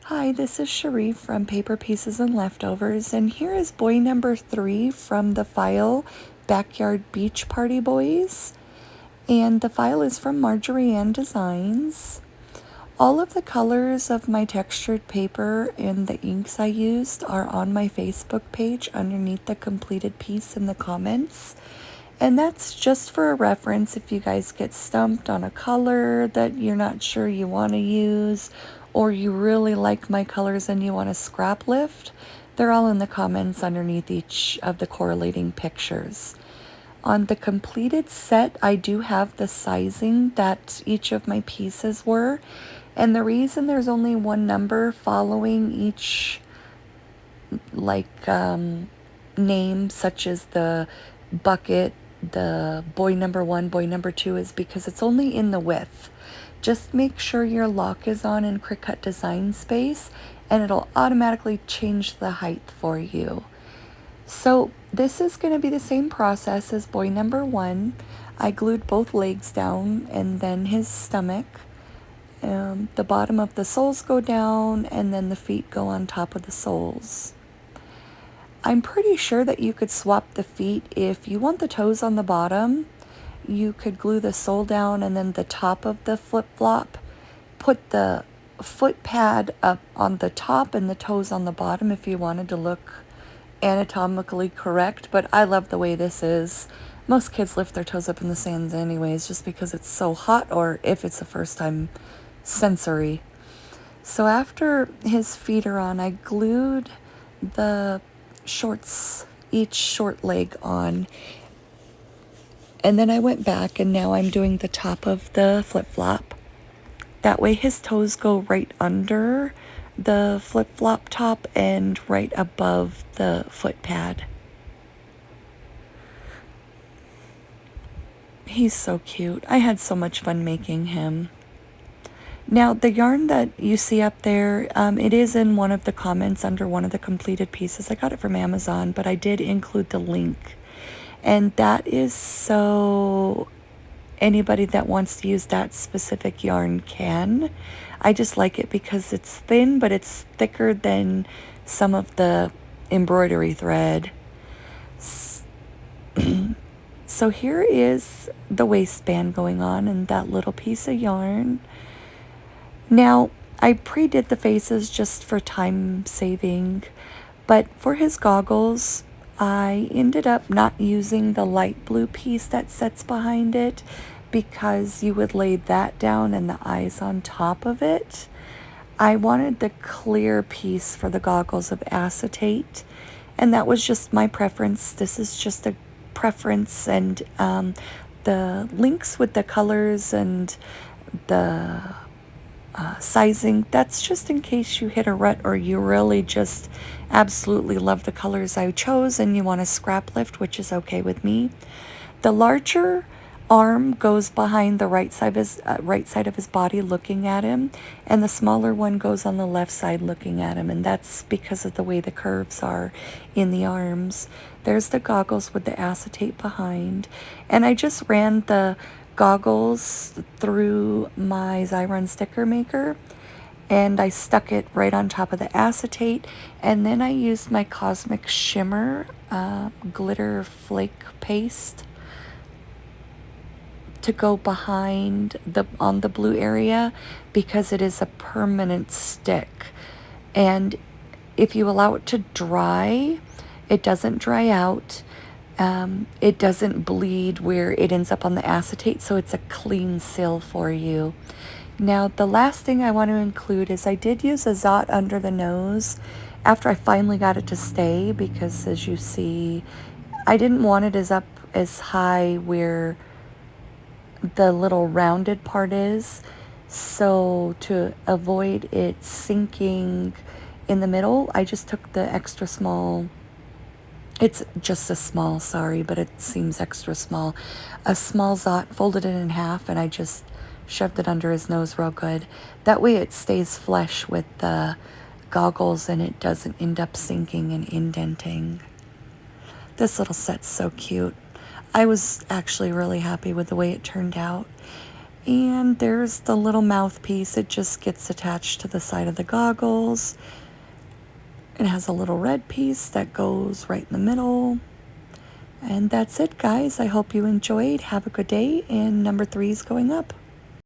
Hi, this is Cherie from Paper Pieces and Leftovers, and here is boy number 3 from the file Backyard Beach Party Boys. And the file is from Marjorie Ann Designs. All of the colors of my textured paper and the inks I used are on my Facebook page underneath the completed piece in the comments. And that's just for a reference if you guys get stumped on a color that you're not sure you want to use, or you really like my colors and you want to scrap lift. They're all in the comments underneath each of the correlating pictures. On the completed set, I do have the sizing that each of my pieces were. And the reason there's only one number following each name, such as the bucket, the boy number 1, boy number 2, is because it's only in the width. Just make sure your lock is on in Cricut Design Space and it'll automatically change the height for you. So this is going to be the same process as boy number 1. I glued both legs down and then his stomach. The bottom of the soles go down and then the feet go on top of the soles. I'm pretty sure that you could swap the feet. If you want the toes on the bottom, you could glue the sole down and then the top of the flip-flop, put the foot pad up on the top and the toes on the bottom if you wanted to look anatomically correct, but I love the way this is. Most kids lift their toes up in the sands anyways, just because it's so hot, or if it's the first time sensory. So after his feet are on, I glued the shorts, each short leg on, and then I went back and now I'm doing the top of the flip-flop. That way his toes go right under the flip-flop top and right above the foot pad. He's so cute. I had so much fun making him. Now, the yarn that you see up there, it is in one of the comments under one of the completed pieces. I got it from Amazon, but I did include the link. And that is so anybody that wants to use that specific yarn can. I just like it because it's thin, but it's thicker than some of the embroidery thread. So here is the waistband going on and that little piece of yarn. Now, I pre-did the faces just for time saving, but for his goggles, I ended up not using the light blue piece that sits behind it because you would lay that down and the eyes on top of it. I wanted the clear piece for the goggles of acetate, and that was just my preference. This is just a preference, and the links with the colors and the sizing, that's just in case you hit a rut or you really just absolutely love the colors I chose and you want to scrap lift, which is okay with me. The larger arm goes behind the right side of his body looking at him, and the smaller one goes on the left side looking at him, and that's because of the way the curves are in the arms. There's the goggles with the acetate behind, and I just ran the goggles through my Xyron sticker maker and I stuck it right on top of the acetate, and then I used my Cosmic Shimmer glitter flake paste to go behind on the blue area because it is a permanent stick, and if you allow it to dry, it doesn't dry out. It doesn't bleed where it ends up on the acetate, so it's a clean seal for you. Now, the last thing I want to include is I did use a Zot under the nose after I finally got it to stay, because as you see, I didn't want it up as high where the little rounded part is, so to avoid it sinking in the middle, I just took the extra small, it's just a small, sorry, but it seems extra small, a small Zot, folded it in half, and I just shoved it under his nose real good. That way it stays flush with the goggles and it doesn't end up sinking and indenting. This little set's so cute. I was actually really happy with the way it turned out. And there's the little mouthpiece. It just gets attached to the side of the goggles. It has a little red piece that goes right in the middle. And that's it, guys. I hope you enjoyed. Have a good day. And number 3 is going up.